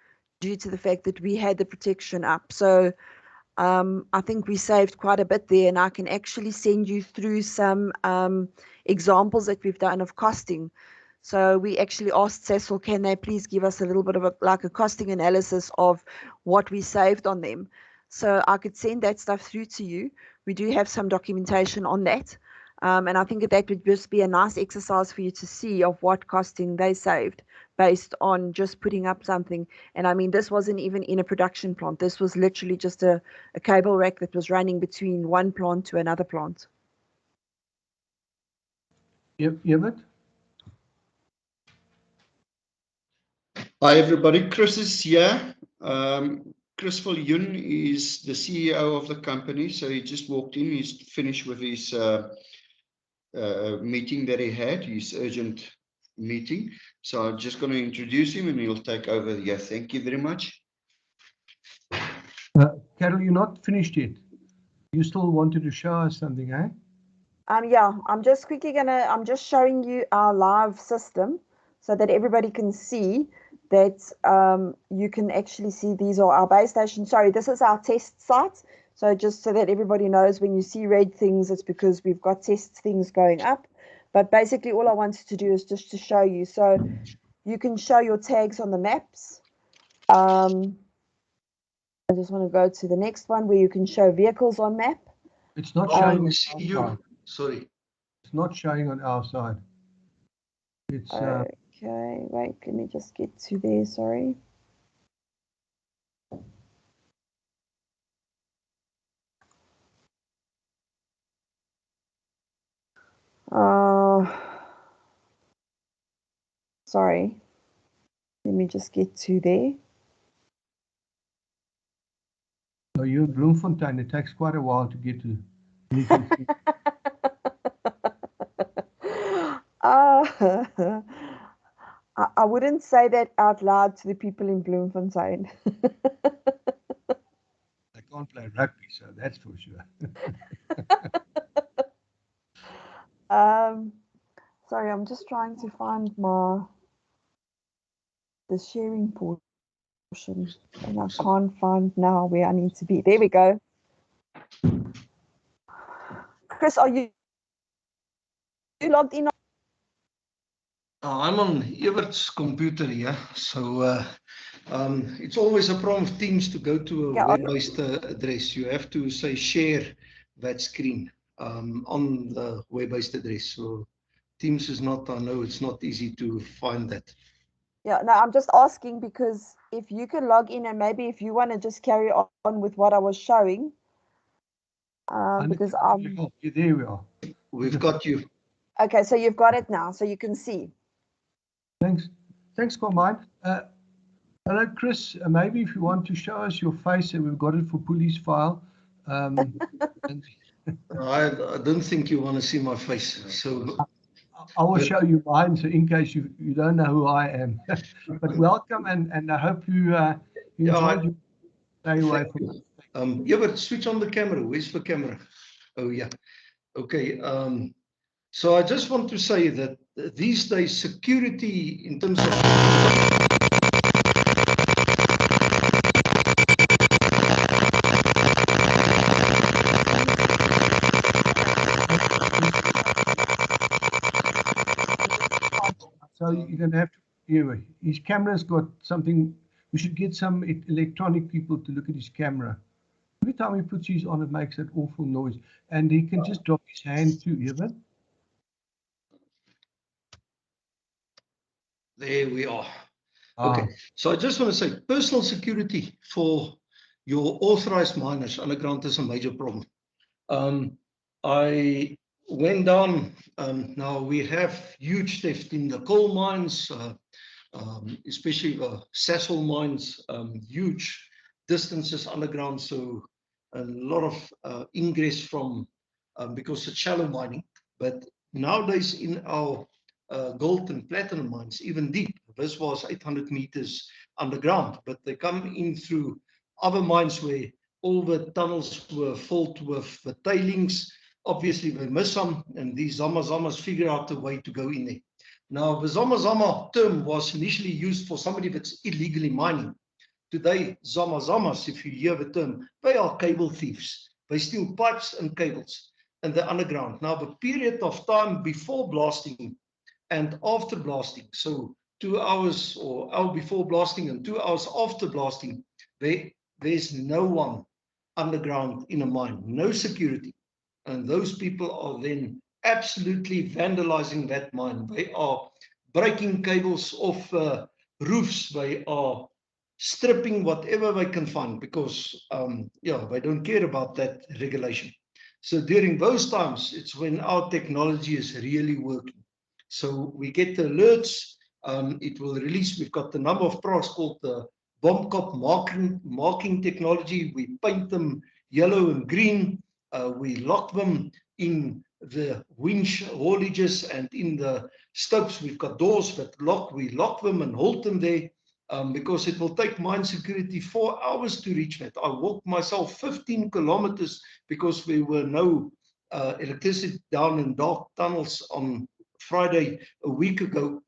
due to the fact that we had the protection up. So I think we saved quite a bit there, and I can actually send you through some examples that we've done of costing. So we actually asked Sasol, can they please give us a little bit of a costing analysis of what we saved on them? So I could send that stuff through to you. We do have some documentation on that. And I think that would just be a nice exercise for you to see of what costing they saved based on just putting up something. And I mean, this wasn't even in a production plant. This was literally just a cable rack that was running between one plant to another plant. Evert? Hi, everybody. Chris is here. Chris Viljoen is the CEO of the company. So he just walked in. He's finished with his meeting that he had, his urgent meeting. So I'm just going to introduce him and he'll take over here. Thank you very much. Carol, you're not finished yet. You still wanted to show us something, eh? Yeah, I'm just showing you our live system so that everybody can see that you can actually see these are our base stations. Sorry, this is our test site. So just so that everybody knows, when you see red things, it's because we've got test things going up. But basically all I wanted to do is just to show you. So you can show your tags on the maps. I just want to go to the next one where you can show vehicles on map. It's not showing. Sorry. It's not showing on our side. It's okay, wait, let me just get to there, sorry. Sorry. Let me just get to there. So you're in Bloemfontein. It takes quite a while to get to. I wouldn't say that out loud to the people in Bloemfontein. They can't play rugby, so that's for sure. Sorry, I'm just trying to find the sharing portion, and I can't find now where I need to be. There we go. Chris, are you logged in? I'm on Evert's computer here, so it's always a problem of Teams to go to a web-based address. You have to say share that screen on the web-based address. So Teams is not, I know it's not easy to find that. Yeah, no, I'm just asking because if you can log in and maybe if you want to just carry on with what I was showing. Because there we are. We've got you. Okay, so you've got it now, so you can see. Thanks, Carmine. Hello, Chris. Maybe if you want to show us your face, and we've got it for police file. I don't think you want to see my face. So I will show you mine, so in case you don't know who I am. But welcome, and I hope you enjoyed your stay away from. Yeah, but switch on the camera. Where's the camera? Oh yeah. Okay. So I just want to say that these days security in terms of So you're going to have to anyway, his camera's got something. We should get some electronic people to look at his camera. Every time he puts his on, it makes that awful noise. And he can just drop his hand too, Evan. There we are. Okay, so I just want to say personal security for your authorized miners underground is a major problem. I went down, now we have huge theft in the coal mines, especially the Sasol mines, huge distances underground, so a lot of ingress from, because it's shallow mining. But nowadays in our gold and platinum mines, even deep, this was 800 meters underground, but they come in through other mines where all the tunnels were filled with the tailings. Obviously they miss some, and these Zamazamas figure out a way to go in there. Now, the Zamazama term was initially used for somebody that's illegally mining. Today, Zamazamas, if you hear the term, they are cable thieves. They steal pipes and cables and they're underground. Now, the period of time before blasting and after blasting, so 2 hours or hour before blasting and 2 hours after blasting, there's no one underground in a mine, no security. And those people are then absolutely vandalizing that mine. They are breaking cables off roofs. They are stripping whatever they can find because, they don't care about that regulation. So during those times, it's when our technology is really working. So we get the alerts. It will release. We've got the number of products called the bomb cop marking technology. We paint them yellow and green. We lock them in the winch haulages and in the stopes. We've got doors that lock. We lock them and hold them there because it will take mine security 4 hours to reach that. I walked myself 15 kilometers because there were no electricity down in dark tunnels on Friday a week ago.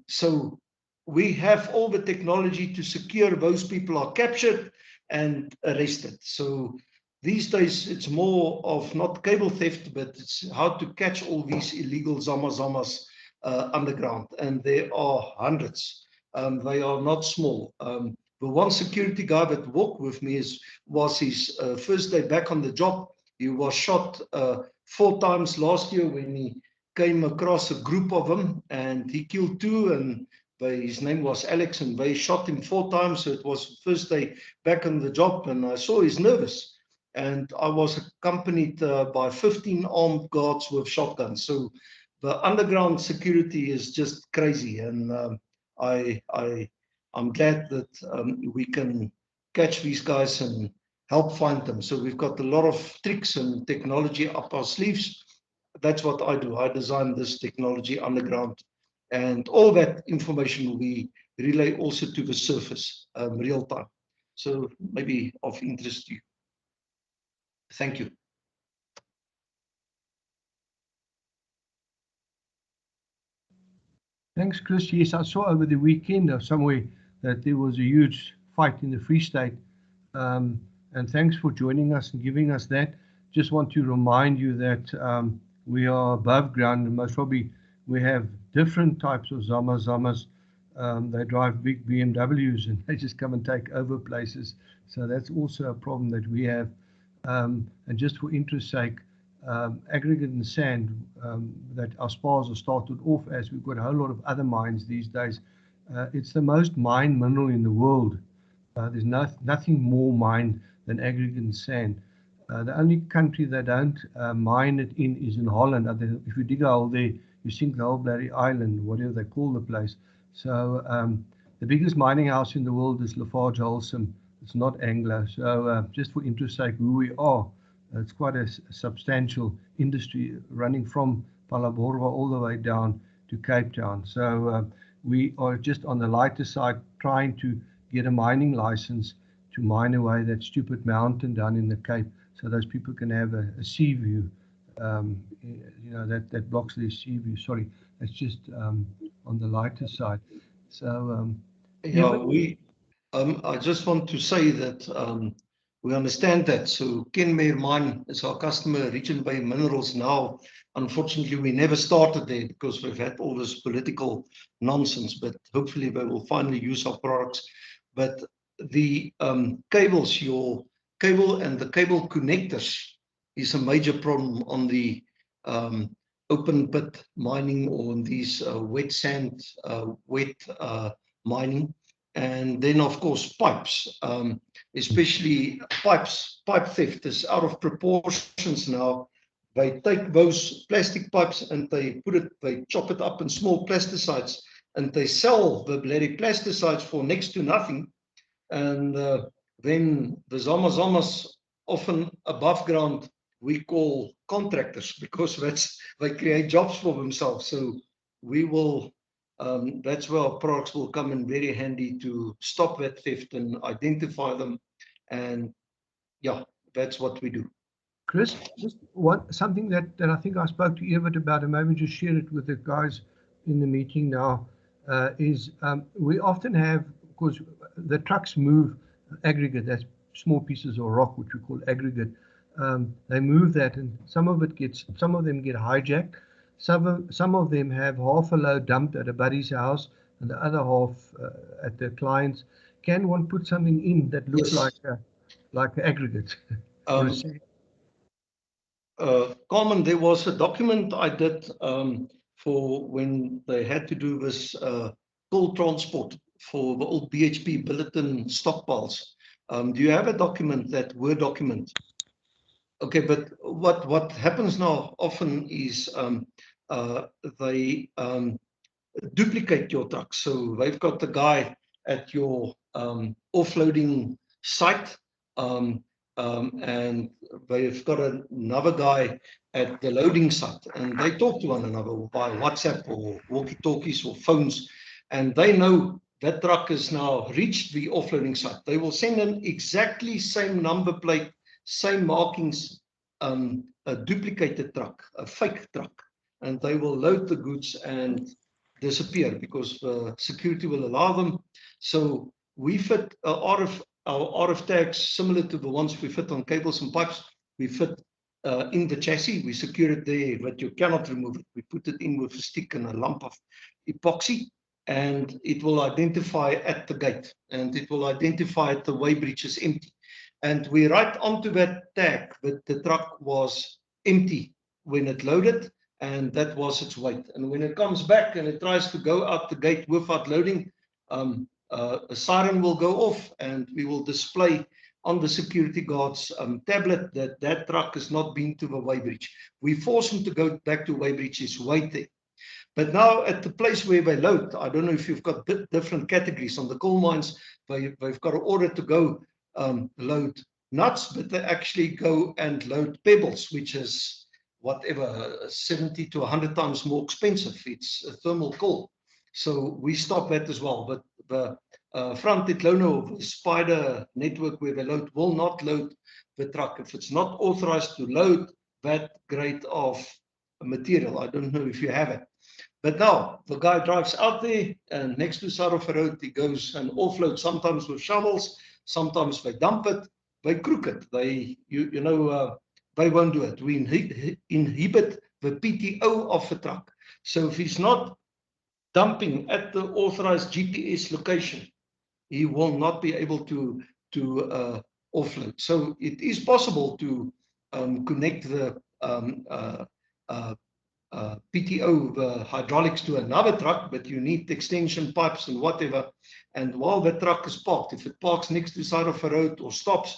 So we have all the technology to secure those people are captured and arrested. So these days, it's more of not cable theft, but it's how to catch all these illegal Zamazamas underground. And there are hundreds. They are not small. The one security guy that walked with me was his first day back on the job. He was shot 4 times last year when he came across a group of them, and he killed 2, and his name was Alex, and they shot him 4 times. So it was the first day back on the job, and I saw he's nervous. And I was accompanied by 15 armed guards with shotguns. So the underground security is just crazy, and I'm glad that we can catch these guys and help find them. So we've got a lot of tricks and technology up our sleeves. That's what I do. I design this technology underground, and all that information we relay also to the surface real time. So maybe of interest to you. Thank you. Thanks, Chris. Yes, I saw over the weekend somewhere that there was a huge fight in the Free State. And thanks for joining us and giving us that. Just want to remind you that we are above ground, and most probably we have different types of Zamazamas. They drive big BMWs and they just come and take over places. So that's also a problem that we have. And just for interest's sake, aggregate and sand that Aspasa started off as, we've got a whole lot of other mines these days. It's the most mined mineral in the world. There's nothing more mined than aggregate and sand. The only country that don't mine it in is in Holland. If you dig a hole there, you sink the whole bloody island, whatever they call the place. So the biggest mining house in the world is Lafarge Holcim. It's not Anglo. So just for interest's sake, who we are, it's quite a substantial industry running from Phalaborwa all the way down to Cape Town. So we are just on the lighter side trying to get a mining license to mine away that stupid mountain down in the Cape, so those people can have a sea view. That blocks their sea view. Sorry, that's just on the lighter side. So I just want to say that we understand that. So Kenmare Mine is our customer. Region Bay Minerals now unfortunately, we never started there because we've had all this political nonsense, but hopefully they will finally use our products. But the cables, your cable and the cable connectors is a major problem on the open pit mining or on these wet sand, wet mining. And then, of course, pipes, especially pipe theft is out of proportions now. They take those plastic pipes and they chop it up in small plasticides, and they sell the bloody plasticides for next to nothing. And then the Zamazamas, often above ground, we call contractors, because they create jobs for themselves. So we will, that's where our products will come in very handy to stop that theft and identify them. And yeah, that's what we do. Chris, just something that I think I spoke to Evert about, and maybe just share it with the guys in the meeting now, is we often have, of course, the trucks move aggregate, that's small pieces of rock, which we call aggregate. They move that, and some of them get hijacked. Some of them have half a load dumped at a buddy's house and the other half at the client's. Can one put something in that looks like aggregate? Carmen, there was a document I did for when they had to do this coal transport for the old BHP bulletin stockpiles. Do you have a document, that Word document? Okay, but what happens now often is they duplicate your truck. So they've got the guy at your offloading site, and they've got another guy at the loading site, and they talk to one another by WhatsApp or walkie-talkies or phones, and they know that truck has now reached the offloading site. They will send an exactly same number plate, same markings, a duplicated truck, a fake truck, and they will load the goods and disappear because security will allow them. So we fit our RF tags similar to the ones we fit on cables and pipes. We fit in the chassis, we secure it there, but you cannot remove it. We put it in with a stick and a lump of epoxy, and it will identify at the gate, and it will identify the weighbridge is empty. And we write onto that tag that the truck was empty when it loaded, and that was its weight. And when it comes back and it tries to go out the gate without loading, a siren will go off, and we will display on the security guard's tablet that that truck has not been to the weighbridge. We force him to go back to weighbridge, his weight there. But now at the place where they load, I don't know if you've got different categories. On the coal mines, they've got an order to go load nuts, but they actually go and load pebbles, which is whatever, 70 to 100 times more expensive. It's a thermal coal. So we stop that as well. But the front end loader of the spider network where they load will not load the truck if it's not authorized to load that grade of material. I don't know if you have it. But now the guy drives out there, and next to side of the road, he goes and offloads, sometimes with shovels, sometimes they dump it, they crook it. They won't do it. We inhibit the PTO of the truck. So if he's not dumping at the authorized GPS location, he will not be able to offload. So it is possible to connect the PTO, the hydraulics, to another truck, but you need extension pipes and whatever. And while the truck is parked, if it parks next to the side of a road or stops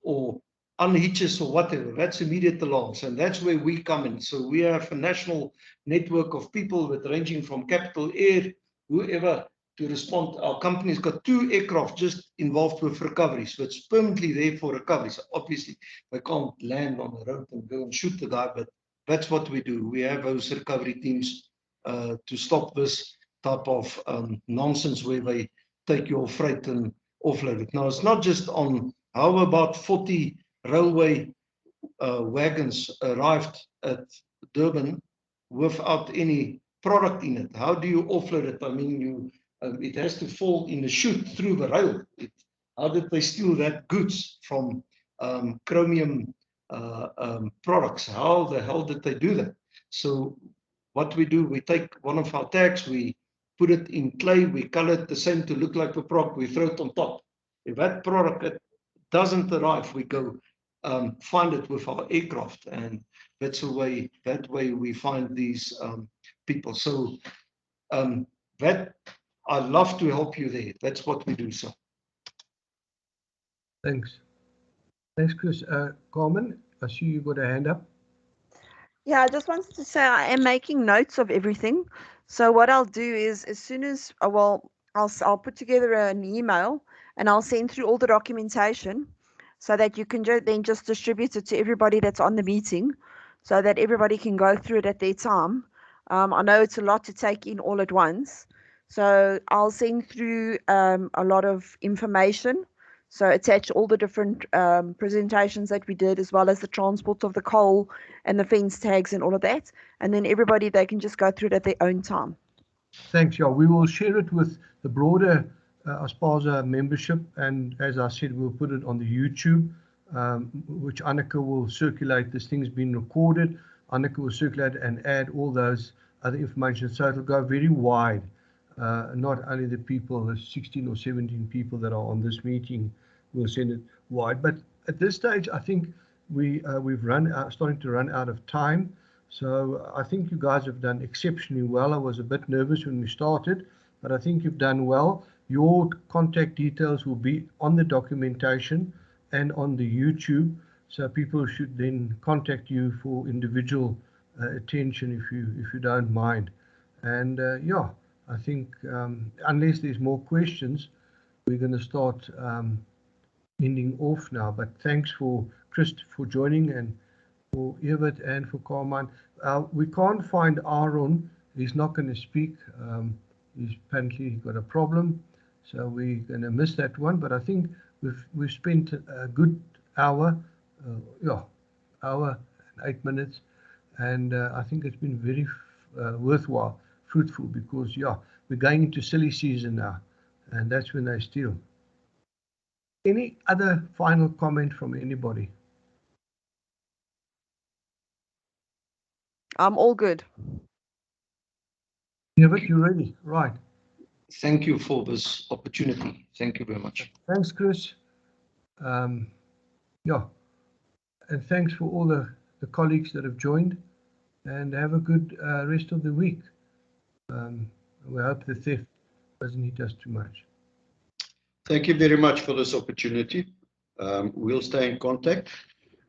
or unhitches or whatever, that's immediate alarms, and that's where we come in. So we have a national network of people that ranging from Capital Air, whoever, to respond. Our company's got 2 aircraft just involved with recovery, so it's permanently there for recovery. So obviously they can't land on the road and go and shoot the guy, but that's what we do. We have those recovery teams to stop this type of nonsense where they take your freight and offload it. Now, it's not just on, how about 40 railway wagons arrived at Durban without any product in it? How do you offload it? I mean, it has to fall in a chute through the rail. How did they steal that goods from chromium products? How the hell did they do that? So what we do, we take one of our tags, we put it in clay, we color it the same to look like the product, we throw it on top. If that product doesn't arrive, we go find it with our aircraft, and that's the way. That way we find these people. So that I love to help you there. That's what we do, sir. Thanks. Thanks, Chris. Carmen, I see you got a hand up. Yeah, I just wanted to say I am making notes of everything. So what I'll do is, as soon as I'll put together an email and I'll send through all the documentation so that you can then just distribute it to everybody that's on the meeting, so that everybody can go through it at their time. I know it's a lot to take in all at once, so I'll send through a lot of information. So attach all the different presentations that we did, as well as the transport of the coal and the fence tags and all of that. And then everybody, they can just go through it at their own time. Thanks, yeah. We will share it with the broader Aspasa membership. And as I said, we'll put it on the YouTube, which Anneke will circulate. This thing's been recorded. Anneke will circulate and add all those other information. So it'll go very wide. Not only the people, the 16 or 17 people that are on this meeting, will send it wide. But at this stage, I think we've starting to run out of time. So I think you guys have done exceptionally well. I was a bit nervous when we started, but I think you've done well. Your contact details will be on the documentation and on the YouTube. So people should then contact you for individual attention if you don't mind. And yeah. I think unless there's more questions, we're going to start ending off now. But thanks for Chris for joining, and for Evert and for Carmine. We can't find Aaron. He's not going to speak. He's apparently got a problem, so we're going to miss that one. But I think we've spent a good hour, hour and 8 minutes, and I think it's been very worthwhile. Fruitful, because we're going into silly season now, and that's when they steal. Any other final comment from anybody? I'm all good. Evert, you ready? Right. Thank you for this opportunity. Thank you very much. Thanks, Chris. And thanks for all the colleagues that have joined, and have a good rest of the week. We hope the theft doesn't hit us too much. Thank you very much for this opportunity. We'll stay in contact.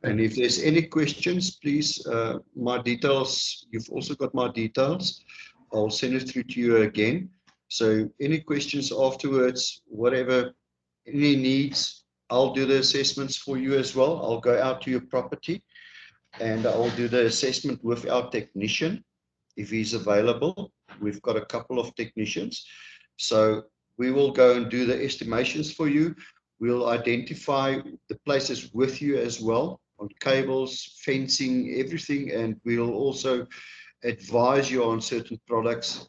And if there's any questions, please, my details, you've also got my details. I'll send it through to you again. So any questions afterwards, whatever, any needs, I'll do the assessments for you as well. I'll go out to your property and I'll do the assessment with our technician if he's available. We've got a couple of technicians. So we will go and do the estimations for you. We'll identify the places with you as well, on cables, fencing, everything. And we'll also advise you on certain products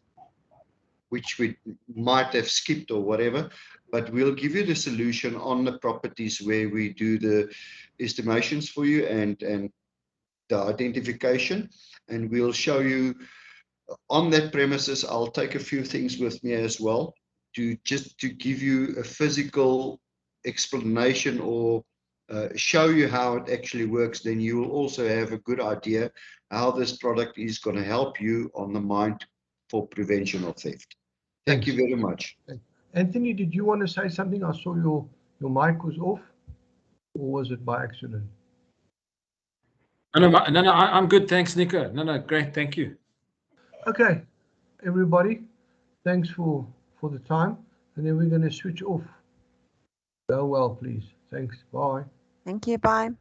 which we might have skipped or whatever. But we'll give you the solution on the properties where we do the estimations for you and the identification. And we'll show you on that premises. I'll take a few things with me as well to give you a physical explanation or show you how it actually works. Then you will also have a good idea how this product is going to help you on the mine for prevention of theft. Thank you very much. Anthony, did you want to say something? I saw your mic was off, or was it by accident? No, I'm good. Thanks, Nico. No, great. Thank you. Okay, everybody, thanks for the time. And then we're going to switch off. Go well, please. Thanks. Bye. Thank you. Bye.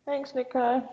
Thanks, Nico.